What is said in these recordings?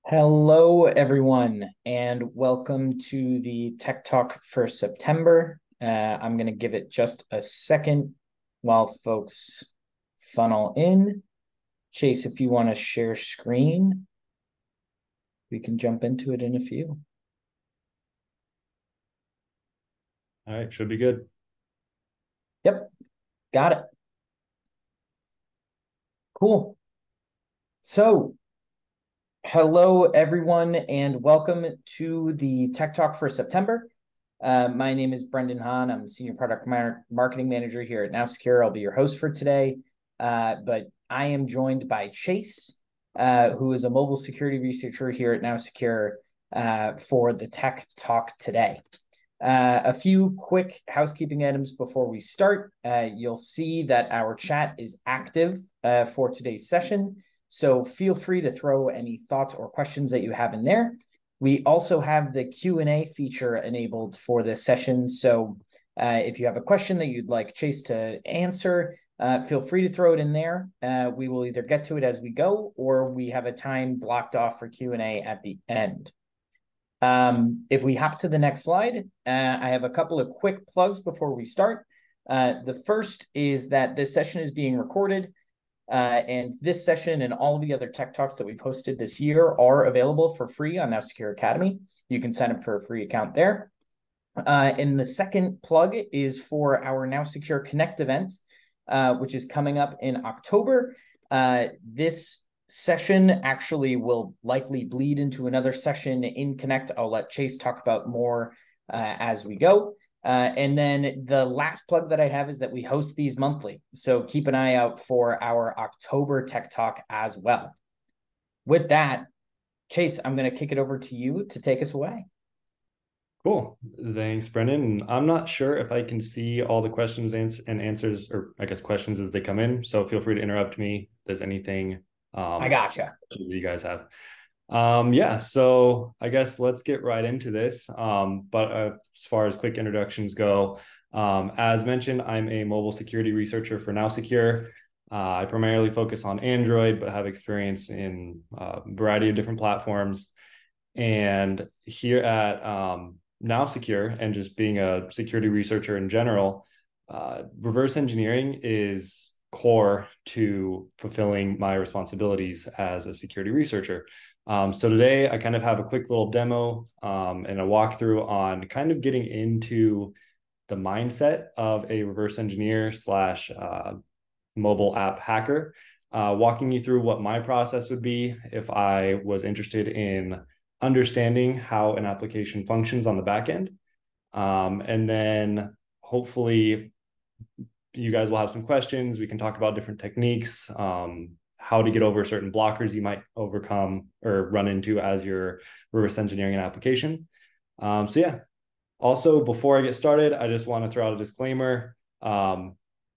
Hello, everyone, and welcome to the Tech Talk for September. I'm going to give it just a second while folks funnel in. Chase, if you want to share screen, we can jump into it in a few. All right, should be good. Yep, got it. Cool. So, hello, everyone, and welcome to the Tech Talk for September. My name is Brendan Hahn. I'm Senior Product Marketing Manager here at NowSecure. I'll be your host for today. But I am joined by Chase, who is a mobile security researcher here at NowSecure for the Tech Talk today. A few quick housekeeping items before we start. You'll see that our chat is active for today's session. So feel free to throw any thoughts or questions that you have in there. We also have the Q&A feature enabled for this session. So if you have a question that you'd like Chase to answer, feel free to throw it in there. We will either get to it as we go, or we have a time blocked off for Q&A at the end. If we hop to the next slide, I have a couple of quick plugs before we start. The first is that this session is being recorded. And this session and all of the other tech talks that we've hosted this year are available for free on NowSecure Academy. You can sign up for a free account there. And the second plug is for our NowSecure Connect event, which is coming up in October. This session actually will likely bleed into another session in Connect. I'll let Chase talk about more as we go. And then the last plug that I have is that we host these monthly. So keep an eye out for our October Tech Talk as well. With that, Chase, I'm going to kick it over to you to take us away. Cool. Thanks, Brendan. I'm not sure if I can see all the questions and answers, or I guess questions as they come in. So feel free to interrupt me if there's anything I gotcha. that you guys have. Yeah, so I guess let's get right into this. But as far as quick introductions go, as mentioned, I'm a mobile security researcher for NowSecure. I primarily focus on Android, but have experience in a variety of different platforms. And here at NowSecure, and just being a security researcher in general, reverse engineering is core to fulfilling my responsibilities as a security researcher. So today I kind of have a quick little demo and a walkthrough on kind of getting into the mindset of a reverse engineer slash mobile app hacker, walking you through what my process would be if I was interested in understanding how an application functions on the back end. And then hopefully you guys will have some questions. We can talk about different techniques, how to get over certain blockers you might overcome or run into as you're reverse engineering an application. So yeah, also before I get started, I just want to throw out a disclaimer.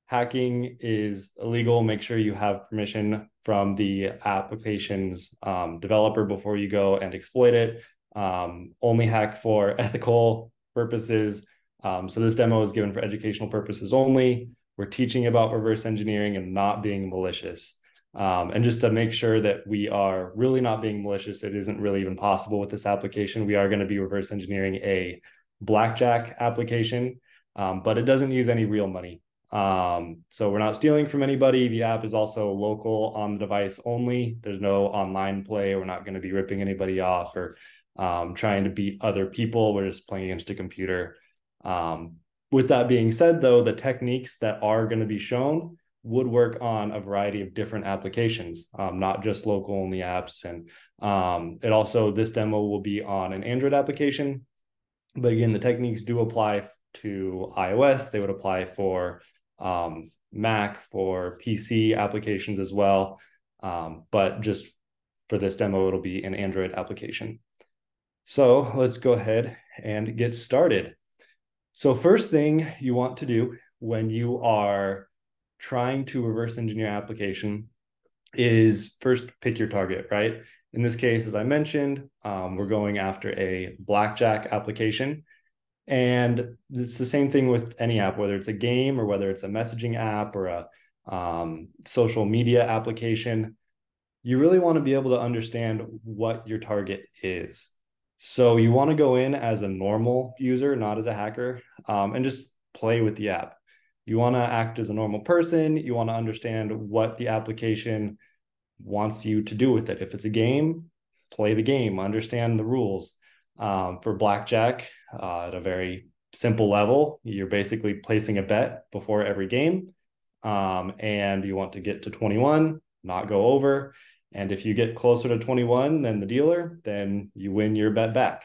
Hacking is illegal. Make sure you have permission from the application's developer before you go and exploit it. Only hack for ethical purposes. So this demo is given for educational purposes only. We're teaching about reverse engineering and not being malicious. And just to make sure that we are really not being malicious, it isn't really even possible with this application. We are going to be reverse engineering a Blackjack application, but it doesn't use any real money. So we're not stealing from anybody. The app is also local on the device only. There's no online play. We're not going to be ripping anybody off or trying to beat other people. We're just playing against a computer. With that being said, though, the techniques that are going to be shown would work on a variety of different applications, not just local only apps. And it also, this demo will be on an Android application. But again, the techniques do apply to iOS. They would apply for Mac, for PC applications as well. But just for this demo, it'll be an Android application. So let's go ahead and get started. So first thing you want to do when you are trying to reverse engineer application is first pick your target, right? In this case, as I mentioned, we're going after a Blackjack application. And it's the same thing with any app, whether it's a game or whether it's a messaging app or a social media application. you really want to be able to understand what your target is. So you want to go in as a normal user, not as a hacker, and just play with the app. You want to act as a normal person. You want to understand what the application wants you to do with it. If it's a game, play the game, understand the rules. For Blackjack, at a very simple level, you're basically placing a bet before every game, and you want to get to 21, not go over. And if you get closer to 21 than the dealer, then you win your bet back.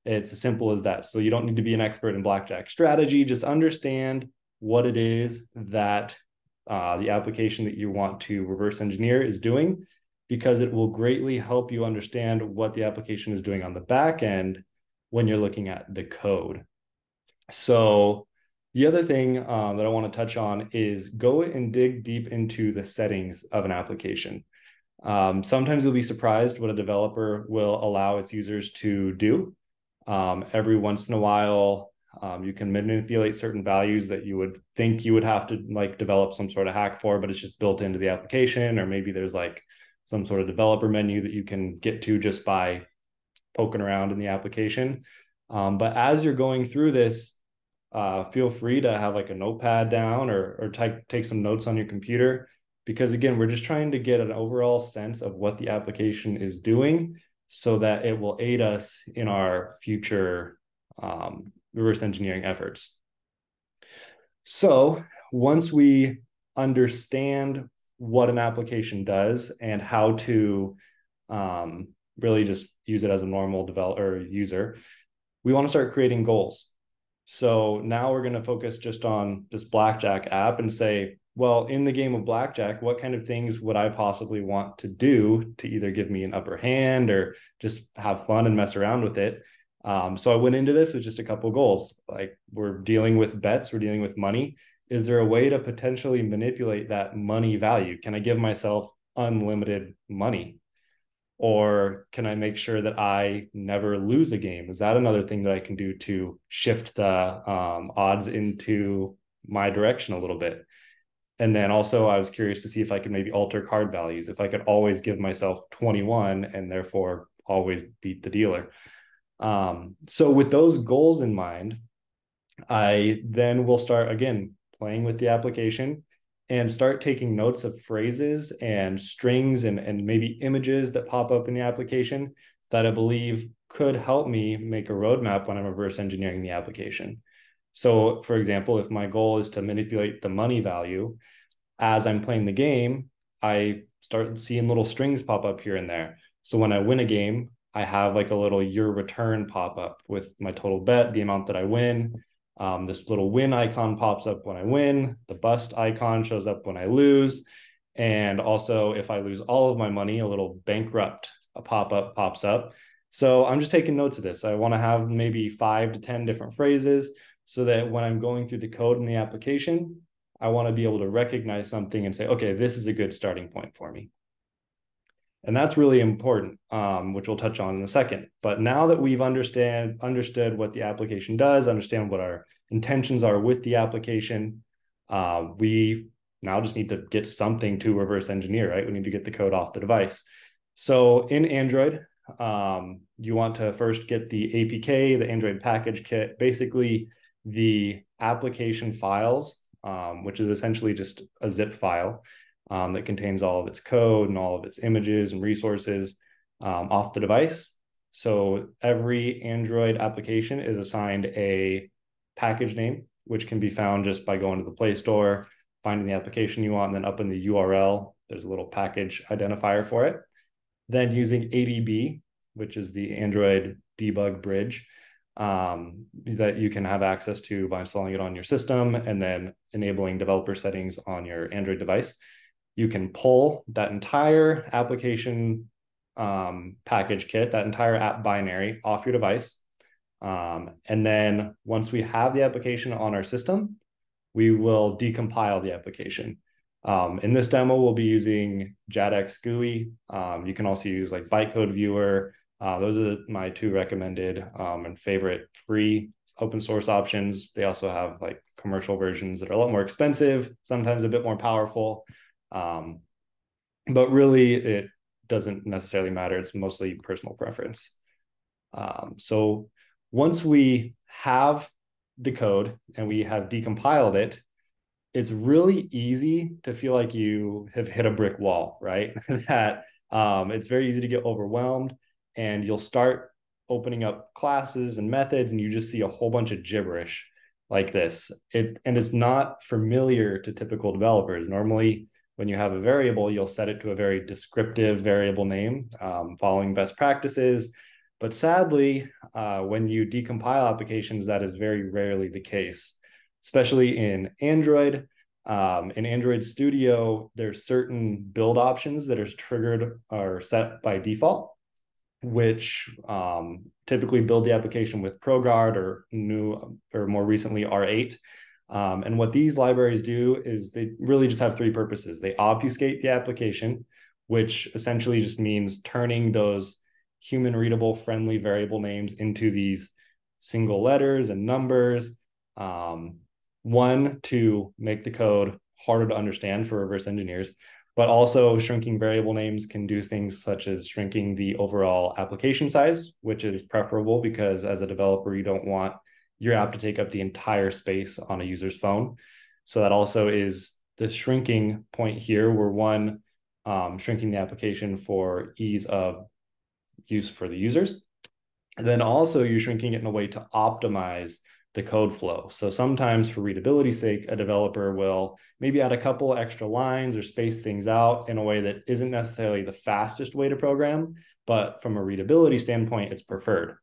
It's as simple as that. So you don't need to be an expert in Blackjack strategy. Just understand what it is that the application that you want to reverse engineer is doing, because it will greatly help you understand what the application is doing on the back end when you're looking at the code. So the other thing that I want to touch on is go and dig deep into the settings of an application. Sometimes you'll be surprised what a developer will allow its users to do. Every once in a while, you can manipulate certain values that you would think you would have to like develop some sort of hack for, but it's just built into the application, or maybe there's like some sort of developer menu that you can get to just by poking around in the application. But as you're going through this, feel free to have like a notepad down, or take some notes on your computer, because again, we're just trying to get an overall sense of what the application is doing so that it will aid us in our future reverse engineering efforts. So once we understand what an application does and how to really just use it as a normal developer user, we want to start creating goals. So now we're going to focus just on this Blackjack app and say, well, in the game of Blackjack, what kind of things would I possibly want to do to either give me an upper hand or just have fun and mess around with it? So I went into this with just a couple of goals. Like, we're dealing with bets, we're dealing with money. Is there a way to potentially manipulate that money value? Can I give myself unlimited money? Or can I make sure that I never lose a game? Is that another thing that I can do to shift the odds into my direction a little bit? And then also I was curious to see if I could maybe alter card values, if I could always give myself 21 and therefore always beat the dealer. So with those goals in mind, I then will start again playing with the application and start taking notes of phrases and strings and maybe images that pop up in the application that I believe could help me make a roadmap when I'm reverse engineering the application. So, for example, if my goal is to manipulate the money value, as I'm playing the game, I start seeing little strings pop up here and there. So when I win a game, I have like a little your return pop up with my total bet, the amount that I win. This little win icon pops up when I win. The bust icon shows up when I lose. And also, if I lose all of my money, a little bankrupt a pop-up pops up. So I'm just taking notes of this. I want to have maybe 5 to 10 different phrases so that when I'm going through the code in the application, I want to be able to recognize something and say, okay, this is a good starting point for me. And that's really important, which we'll touch on in a second. But now that we've understood what the application does, understand what our intentions are with the application, we now just need to get something to reverse engineer, right? We need to get the code off the device. So in Android, you want to first get the APK, the Android package kit, basically the application files, which is essentially just a zip file that contains all of its code and all of its images and resources off the device. So every Android application is assigned a package name, which can be found just by going to the Play Store, finding the application you want, and then up in the URL, there's a little package identifier for it. Then using ADB, which is the Android debug bridge, that you can have access to by installing it on your system and then enabling developer settings on your Android device. You can pull that entire application package kit, that entire app binary off your device. And then once we have the application on our system, we will decompile the application. In this demo, we'll be using JADX GUI. You can also use like bytecode viewer. Those are my 2 recommended and favorite free open source options. They also have like commercial versions that are a lot more expensive, sometimes a bit more powerful. But really, doesn't necessarily matter. It's mostly personal preference. So once we have the code and we have decompiled it, it's really easy to feel like you have hit a brick wall, right? That it's very easy to get overwhelmed, and you'll start opening up classes and methods, and you just see a whole bunch of gibberish like this. And it's not familiar to typical developers. Normally, when you have a variable, you'll set it to a very descriptive variable name, following best practices. But sadly, when you decompile applications, that is very rarely the case, especially in Android. In Android Studio, there's certain build options that are triggered or set by default, which typically build the application with ProGuard or more recently R8. And what these libraries do is they really just have three purposes. They obfuscate the application, which essentially just means turning those human readable friendly variable names into these single letters and numbers. One, to make the code harder to understand for reverse engineers, but also shrinking variable names can do things such as shrinking the overall application size, which is preferable because as a developer, you don't want your app to take up the entire space on a user's phone. So that also is the shrinking point here, where one, shrinking the application for ease of use for the users. And then also you're shrinking it in a way to optimize the code flow. So sometimes for readability's sake, a developer will maybe add a couple extra lines or space things out in a way that isn't necessarily the fastest way to program, but from a readability standpoint, it's preferred.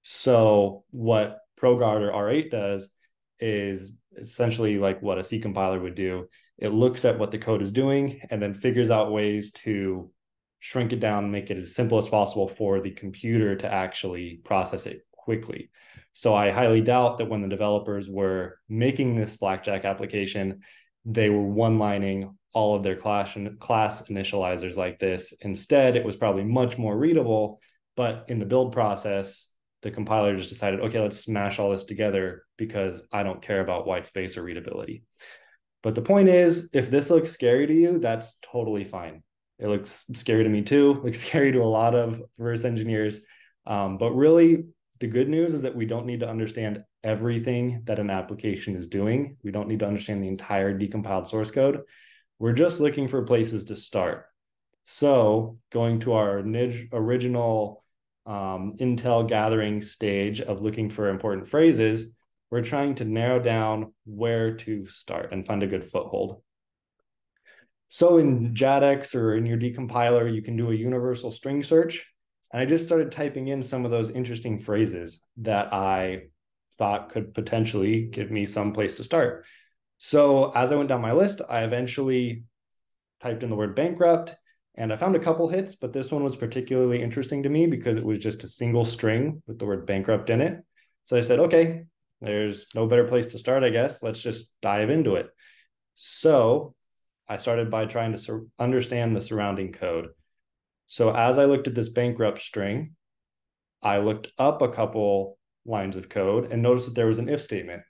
So what ProGuard or R8 does is essentially like what a C compiler would do. It looks at what the code is doing and then figures out ways to shrink it down, make it as simple as possible for the computer to actually process it quickly. So I highly doubt that when the developers were making this Blackjack application, they were one-lining all of their class initializers like this. Instead, it was probably much more readable, but in the build process, the compiler just decided, okay, let's smash all this together because I don't care about white space or readability. But the point is, if this looks scary to you, that's totally fine. It looks scary to me too. It looks scary to a lot of reverse engineers. But really, the good news is that we don't need to understand everything that an application is doing. We don't need to understand the entire decompiled source code. We're just looking for places to start. So going to our original intel gathering stage of looking for important phrases, we're trying to narrow down where to start and find a good foothold. So in JADX or in your decompiler, you can do a universal string search. And I just started typing in some of those interesting phrases that I thought could potentially give me some place to start. So as I went down my list, I eventually typed in the word bankrupt, and I found a couple hits, but this one was particularly interesting to me because it was just a single string with the word bankrupt in it. So I said, okay, there's no better place to start, I guess. Let's just dive into it. So I started by trying to understand the surrounding code. So as I looked at this bankrupt string, I looked up a couple lines of code and noticed that there was an if statement.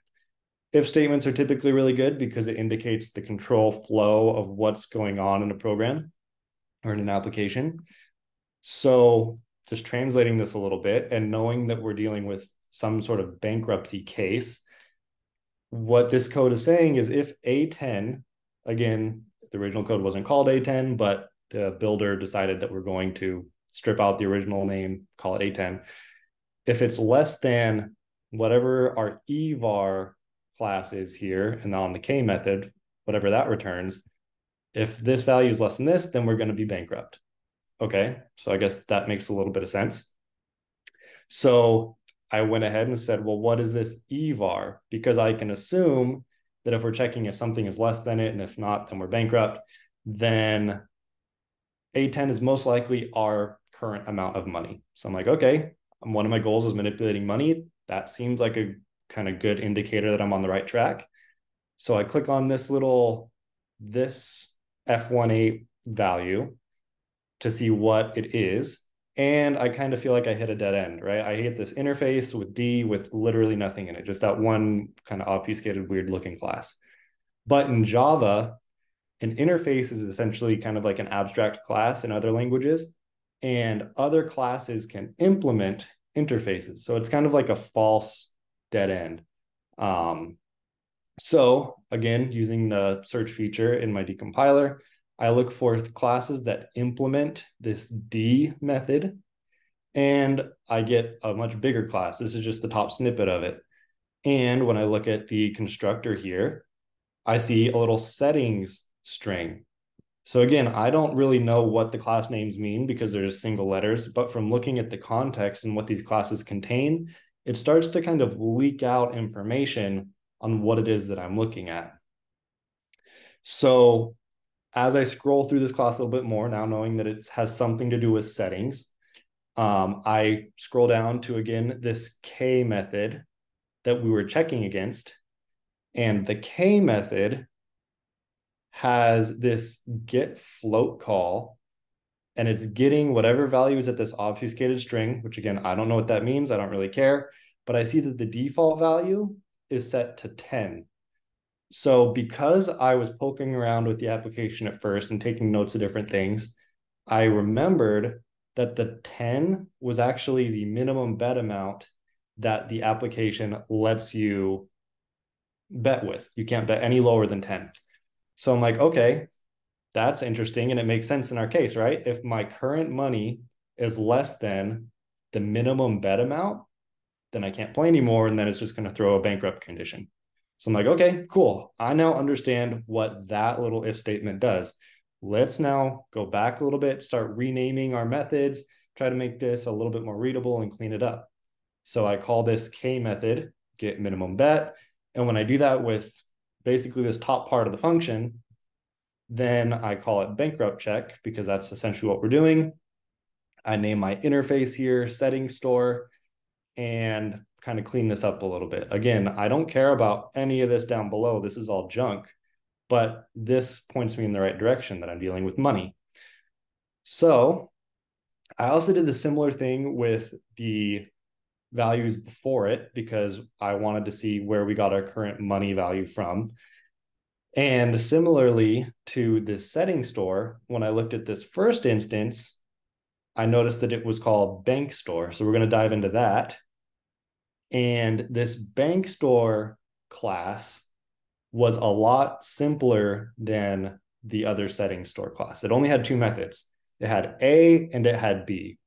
If statements are typically really good because it indicates the control flow of what's going on in a program or in an application. So just translating this a little bit and knowing that we're dealing with some sort of bankruptcy case, what this code is saying is if A10, again, the original code wasn't called A10, but the builder decided that we're going to strip out the original name, call it A10. If it's less than whatever our evar class is here, and on the K method, whatever that returns, if this value is less than this, then we're going to be bankrupt. Okay, so I guess that makes a little bit of sense. So I went ahead and said, well, what is this evar? Because I can assume that if we're checking if something is less than it, and if not, then we're bankrupt, then A10 is most likely our current amount of money. So I'm like, okay, one of my goals is manipulating money. That seems like a kind of good indicator that I'm on the right track. So I click on this F18 value to see what it is. And I kind of feel like I hit a dead end, right? I hit this interface with D with literally nothing in it, just that one kind of obfuscated, weird looking class. But in Java, An interface is essentially kind of like an abstract class in other languages, and other classes can implement interfaces. So it's kind of like a false dead end. So again, using the search feature in my decompiler, I look for classes that implement this D method, and I get a much bigger class. This is just the top snippet of it. And when I look at the constructor here, I see a little settings string. So again, I don't really know what the class names mean because they're just single letters, but from looking at the context and what these classes contain, it starts to kind of leak out information on what it is that I'm looking at. So as I scroll through this class a little bit more, now knowing that it has something to do with settings, I scroll down to, again, this K method that we were checking against. And the K method has this get float call, and it's getting whatever value is at this obfuscated string, which again, I don't know what that means. I don't really care, but I see that the default value is set to 10. So because I was poking around with the application at first and taking notes of different things, I remembered that the 10 was actually the minimum bet amount that the application lets you bet with. You can't bet any lower than 10. So I'm like, okay, that's interesting. And it makes sense in our case, right? If my current money is less than the minimum bet amount, then I can't play anymore. And then it's just going to throw a bankrupt condition. So I'm like, okay, cool. I now understand what that little if statement does. Let's now go back a little bit, start renaming our methods, try to make this a little bit more readable and clean it up. So I call this K method, get minimum bet. And when I do that with basically this top part of the function, then I call it bankrupt check because that's essentially what we're doing. I name my interface here, settings store, and kind of clean this up a little bit. Again, I don't care about any of this down below. This is all junk, but this points me in the right direction that I'm dealing with money. So I also did the similar thing with the values before it because I wanted to see where we got our current money value from. And similarly to this setting store, when I looked at this first instance, I noticed that it was called bank store. So we're going to dive into that. And this bank store class was a lot simpler than the other setting store class. It only had two methods. It had A and it had B.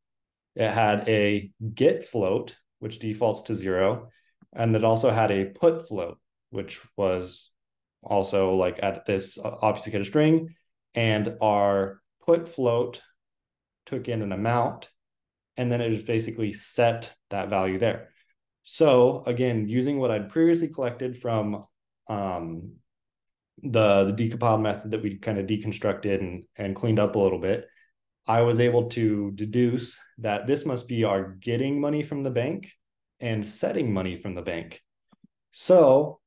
It had a get float, which defaults to 0. And it also had a put float, which was also like at this obfuscated string. And our put float took in an amount, and then it just basically set that value there. So again, using what I'd previously collected from the decompiled method that we kind of deconstructed and cleaned up a little bit, I was able to deduce that this must be our getting money from the bank and setting money from the bank. So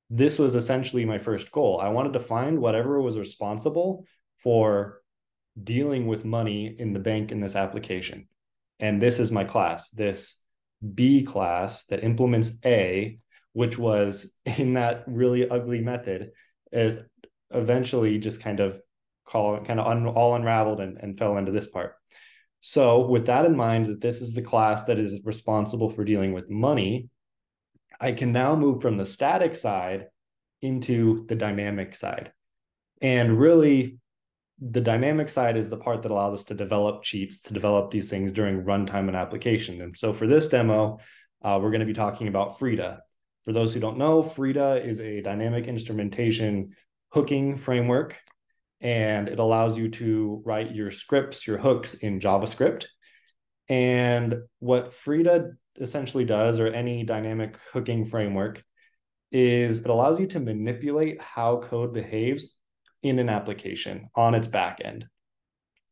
this was essentially my first goal. I wanted to find whatever was responsible for dealing with money in the bank in this application. And this is my class, this B class that implements A, which was in that really ugly method. It eventually just kind of all unraveled and fell into this part. So with that in mind, that this is the class that is responsible for dealing with money, I can now move from the static side into the dynamic side. And really, the dynamic side is the part that allows us to develop cheats, to develop these things during runtime and application. And so for this demo, we're going to be talking about Frida. For those who don't know, Frida is a dynamic instrumentation hooking framework, and it allows you to write your scripts, your hooks in JavaScript. And what Frida essentially does, or any dynamic hooking framework, is it allows you to manipulate how code behaves in an application on its back end.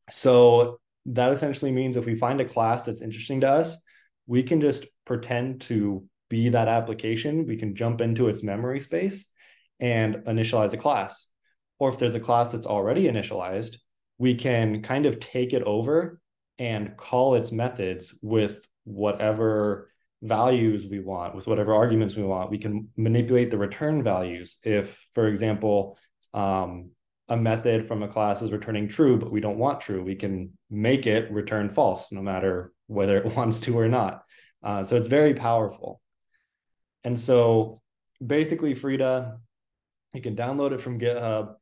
So that essentially means if we find a class that's interesting to us, we can just pretend to be that application. We can jump into its memory space and initialize a class. Or if there's a class that's already initialized, we can kind of take it over and call its methods with whatever values we want, with whatever arguments we want. We can manipulate the return values. If, for example, a method from a class is returning true, but we don't want true, we can make it return false, no matter whether it wants to or not. So it's very powerful. And so basically, Frida, you can download it from GitHub.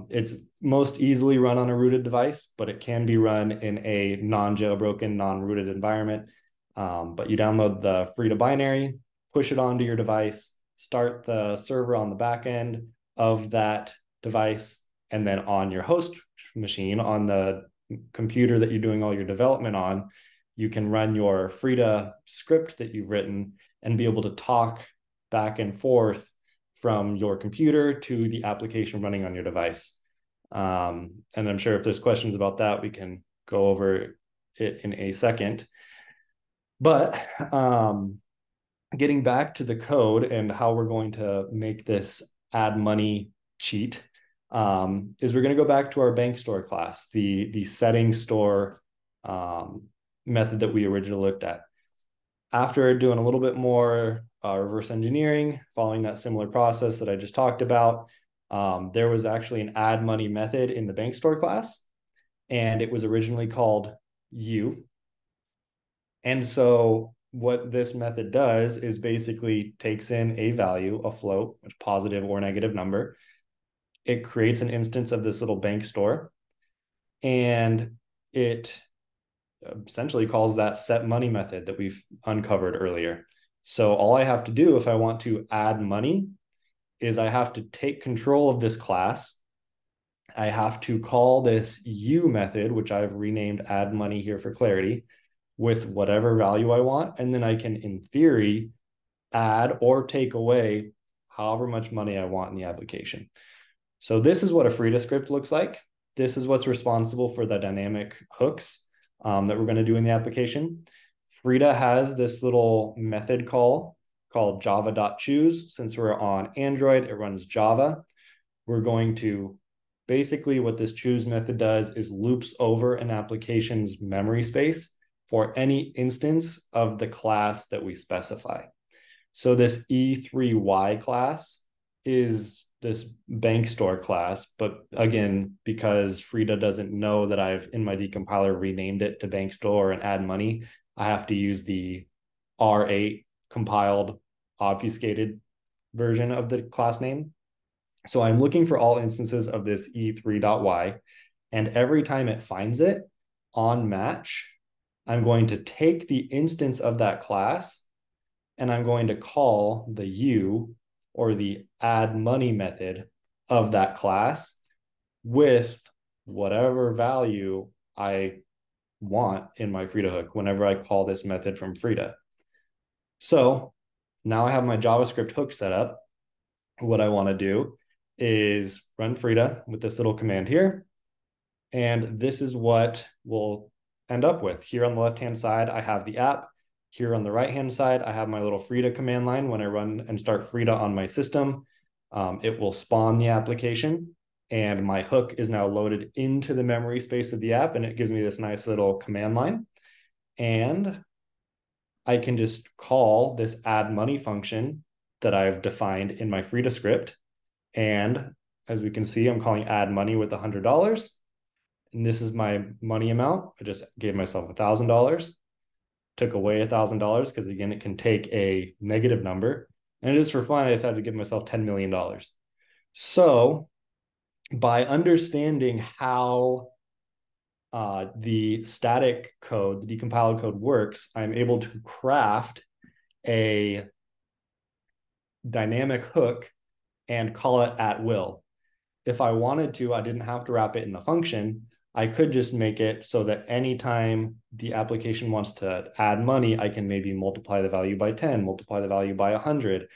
It's most easily run on a rooted device, but it can be run in a non-jailbroken, non-rooted environment. But you download the Frida binary, push it onto your device, start the server on the back end of that device, and then on your host machine, on the computer that you're doing all your development on, you can run your Frida script that you've written and be able to talk back and forth from your computer to the application running on your device. And I'm sure if there's questions about that, we can go over it in a second. But getting back to the code and how we're going to make this add money cheat, is we're going to go back to our bank store class, the setting store method that we originally looked at. After doing a little bit more reverse engineering, following that similar process that I just talked about, there was actually an add money method in the bank store class, and it was originally called U. And so what this method does is basically takes in a value, a float, a positive or negative number. It creates an instance of this little bank store, and it essentially calls that set money method that we've uncovered earlier. So all I have to do if I want to add money is I have to take control of this class. I have to call this U method, which I've renamed add money here for clarity, with whatever value I want. And then I can, in theory, add or take away however much money I want in the application. So this is what a Frida script looks like. This is what's responsible for the dynamic hooks that we're going to do in the application. Frida has this little method call called java.choose. Since we're on Android, it runs Java. We're going to basically what this choose method does is loops over an application's memory space for any instance of the class that we specify. So this E3Y class is this bank store class, but again, because Frida doesn't know that I've in my decompiler renamed it to bank store and add money, I have to use the R8 compiled obfuscated version of the class name. So I'm looking for all instances of this E3.y, and every time it finds it on match, I'm going to take the instance of that class and I'm going to call the U or the add money method of that class with whatever value I want in my Frida hook whenever I call this method from Frida. So now I have my JavaScript hook set up. What I want to do is run Frida with this little command here. And this is what we'll end up with. Here on the left-hand side, I have the app. Here on the right-hand side, I have my little Frida command line. When I run and start Frida on my system, it will spawn the application, and my hook is now loaded into the memory space of the app, and it gives me this nice little command line. And I can just call this add money function that I've defined in my Frida script. And as we can see, I'm calling add money with $100. And this is my money amount. I just gave myself $1,000. Took away $1,000 because again, it can take a negative number. And just for fun, I decided to give myself $10 million. So by understanding how the static code, the decompiled code works, I'm able to craft a dynamic hook and call it at will. If I wanted to, I didn't have to wrap it in the function. I could just make it so that anytime the application wants to add money, I can maybe multiply the value by 10, multiply the value by 100,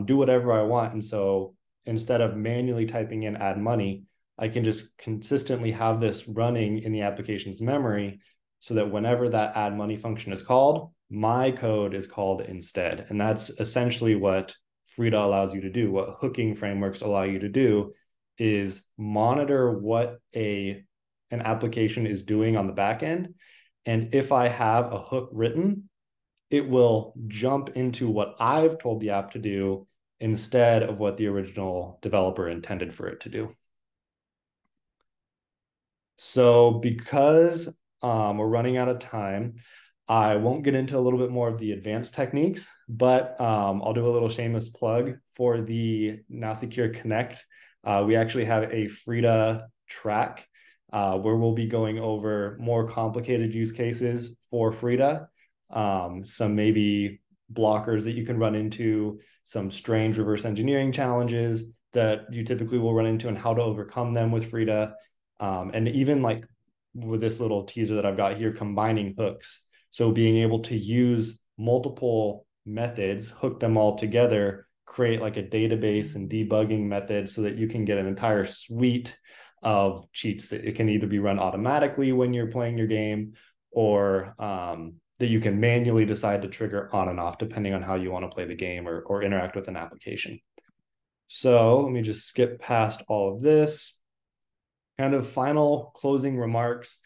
do whatever I want. And so instead of manually typing in add money, I can just consistently have this running in the application's memory so that whenever that add money function is called, my code is called instead. And that's essentially what Frida allows you to do, what hooking frameworks allow you to do, is monitor what an application is doing on the back end. And if I have a hook written, it will jump into what I've told the app to do instead of what the original developer intended for it to do. So because we're running out of time, I won't get into a little bit more of the advanced techniques, but I'll do a little shameless plug for the NowSecure Connect. We actually have a Frida track where we'll be going over more complicated use cases for Frida, some maybe blockers that you can run into, some strange reverse engineering challenges that you typically will run into and how to overcome them with Frida. And even like with this little teaser that I've got here, combining hooks. So being able to use multiple methods, hook them all together, create like a database and debugging method so that you can get an entire suite of cheats that it can either be run automatically when you're playing your game or that you can manually decide to trigger on and off depending on how you want to play the game or interact with an application. So let me just skip past all of this. Kind of final closing remarks.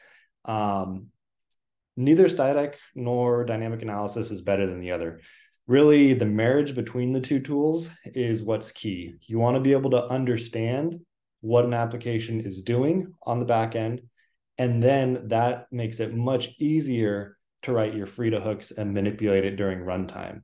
Neither static nor dynamic analysis is better than the other. Really, the marriage between the two tools is what's key. You want to be able to understand what an application is doing on the back end, and then that makes it much easier to write your Frida hooks and manipulate it during runtime.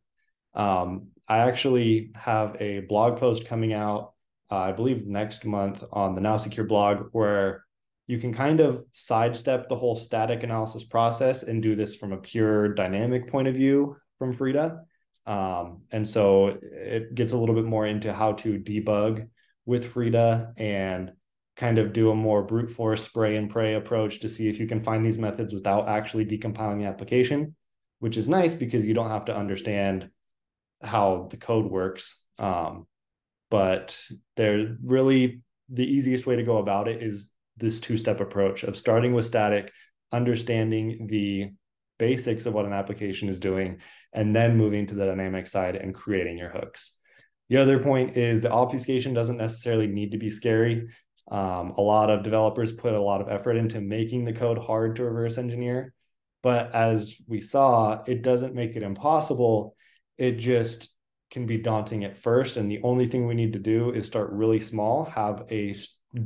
I actually have a blog post coming out, I believe next month on the NowSecure blog, where you can kind of sidestep the whole static analysis process and do this from a pure dynamic point of view from Frida. And so it gets a little bit more into how to debug with Frida and kind of do a more brute force spray and pray approach to see if you can find these methods without actually decompiling the application, which is nice because you don't have to understand how the code works. But they're really the easiest way to go about it is this two-step approach of starting with static, understanding the basics of what an application is doing, and then moving to the dynamic side and creating your hooks. The other point is the obfuscation doesn't necessarily need to be scary. A lot of developers put a lot of effort into making the code hard to reverse engineer. But as we saw, it doesn't make it impossible. It just can be daunting at first. And the only thing we need to do is start really small, have a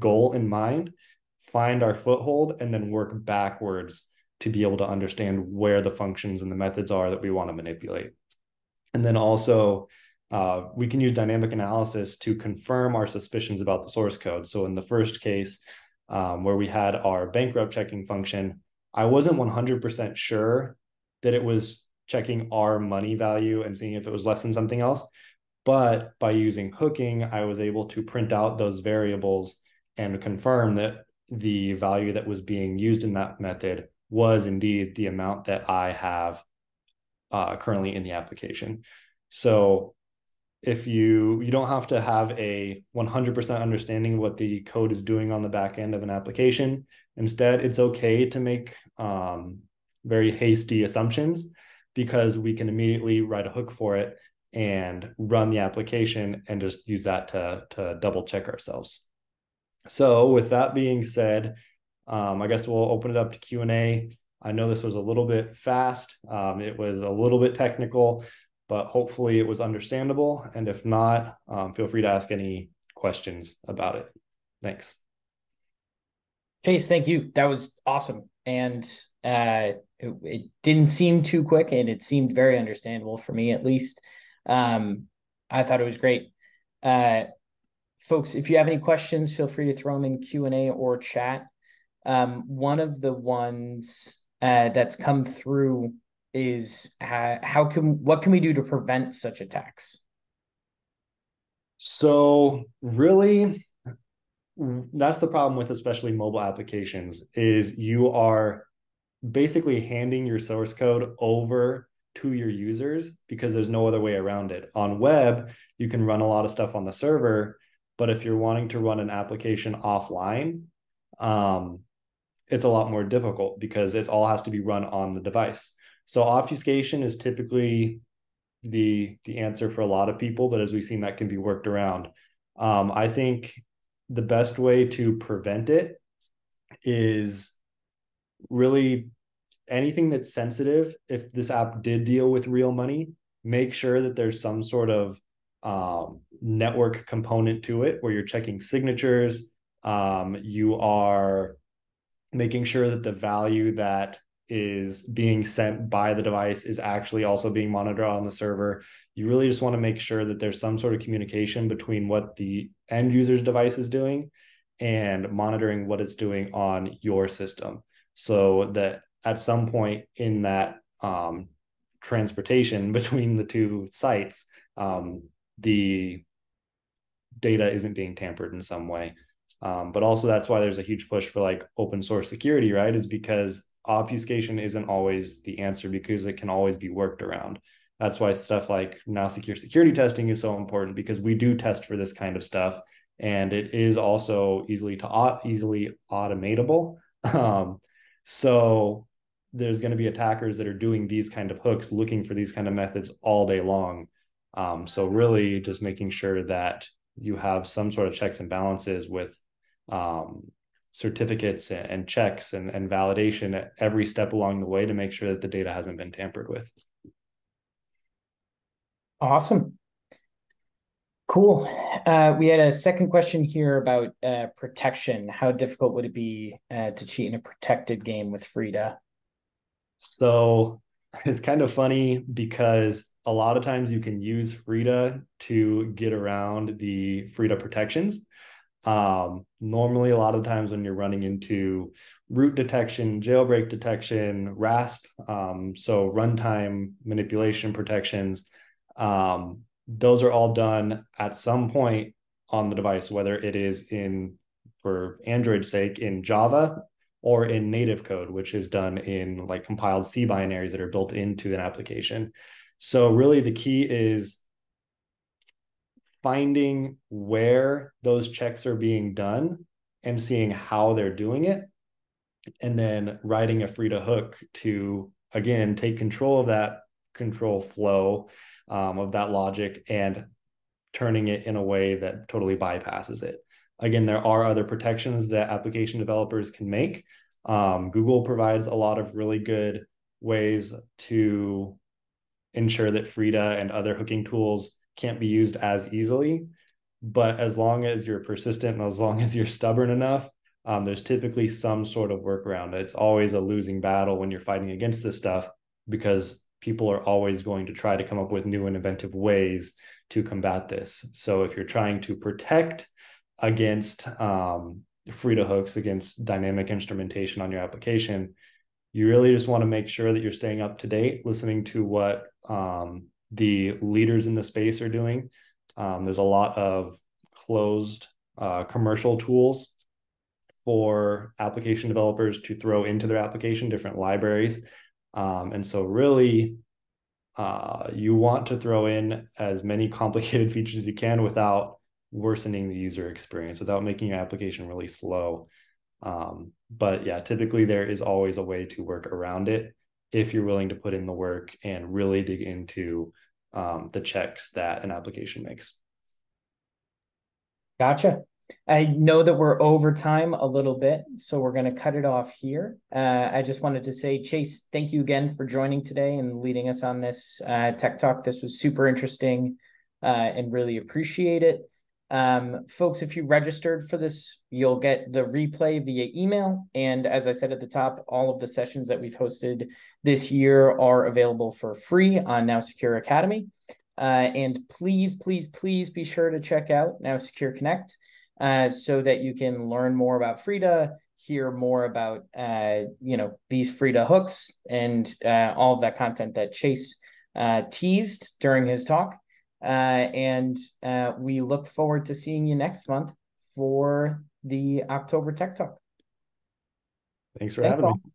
goal in mind, find our foothold, and then work backwards to be able to understand where the functions and the methods are that we want to manipulate. And then also, we can use dynamic analysis to confirm our suspicions about the source code. So in the first case, where we had our bankrupt checking function, I wasn't 100% sure that it was checking our money value and seeing if it was less than something else. But by using hooking, I was able to print out those variables and confirm that the value that was being used in that method was indeed the amount that I have currently in the application. So if you don't have to have a 100% understanding of what the code is doing on the back end of an application. Instead, it's okay to make very hasty assumptions because we can immediately write a hook for it and run the application and just use that to double check ourselves. So with that being said, I guess we'll open it up to Q&A. I know this was a little bit fast. It was a little bit technical, but hopefully it was understandable. And if not, feel free to ask any questions about it. Thanks. Chase, thank you. That was awesome. And it didn't seem too quick, and it seemed very understandable for me, at least. I thought it was great. Folks, if you have any questions, feel free to throw them in Q&A or chat. One of the ones that's come through is what can we do to prevent such attacks? So really, that's the problem with especially mobile applications is you are basically handing your source code over to your users because there's no other way around it. On web, you can run a lot of stuff on the server, but if you're wanting to run an application offline, it's a lot more difficult because it all has to be run on the device. So obfuscation is typically the answer for a lot of people, but as we've seen, that can be worked around. I think the best way to prevent it is really anything that's sensitive. If this app did deal with real money, make sure that there's some sort of network component to it where you're checking signatures. You are making sure that the value that is being sent by the device is actually also being monitored on the server. You really just want to make sure that there's some sort of communication between what the end user's device is doing and monitoring what it's doing on your system, so that at some point in that transportation between the two sites, the data isn't being tampered in some way. But also that's why there's a huge push for like open source security, right? Is because obfuscation isn't always the answer, because it can always be worked around. That's why stuff like NowSecure security testing is so important, because we do test for this kind of stuff, and it is also easily automatable. So there's going to be attackers that are doing these kind of hooks, looking for these kind of methods all day long. So really just making sure that you have some sort of checks and balances with certificates and checks and validation at every step along the way to make sure that the data hasn't been tampered with. Awesome. Cool. We had a second question here about protection. How difficult would it be to cheat in a protected game with Frida? So it's kind of funny because a lot of times you can use Frida to get around the Frida protections. Normally, a lot of times when you're running into root detection, jailbreak detection, RASP, so runtime manipulation protections, those are all done at some point on the device, whether it is in, for Android's sake, in Java or in native code, which is done in like compiled C binaries that are built into an application. So really the key is finding where those checks are being done and seeing how they're doing it, and then writing a Frida hook to, again, take control of that control flow, of that logic, and turning it in a way that totally bypasses it. Again, there are other protections that application developers can make. Google provides a lot of really good ways to ensure that Frida and other hooking tools can't be used as easily. But as long as you're persistent and as long as you're stubborn enough, there's typically some sort of workaround. It's always a losing battle when you're fighting against this stuff, because people are always going to try to come up with new and inventive ways to combat this. So if you're trying to protect against Frida hooks, against dynamic instrumentation on your application, you really just want to make sure that you're staying up to date, listening to what the leaders in the space are doing. There's a lot of closed commercial tools for application developers to throw into their application, different libraries. And so really, you want to throw in as many complicated features as you can without worsening the user experience, without making your application really slow. But yeah, typically there is always a way to work around it if you're willing to put in the work and really dig into the checks that an application makes. Gotcha. I know that we're over time a little bit, so we're going to cut it off here. I just wanted to say, Chase, thank you again for joining today and leading us on this tech talk. This was super interesting and really appreciate it. Folks, if you registered for this, you'll get the replay via email. And as I said at the top, all of the sessions that we've hosted this year are available for free on NowSecure Academy. And please, please, please be sure to check out NowSecure Connect so that you can learn more about Frida, hear more about these Frida hooks and all of that content that Chase teased during his talk. And we look forward to seeing you next month for the October Tech Talk. Thanks for Thanks having all. me.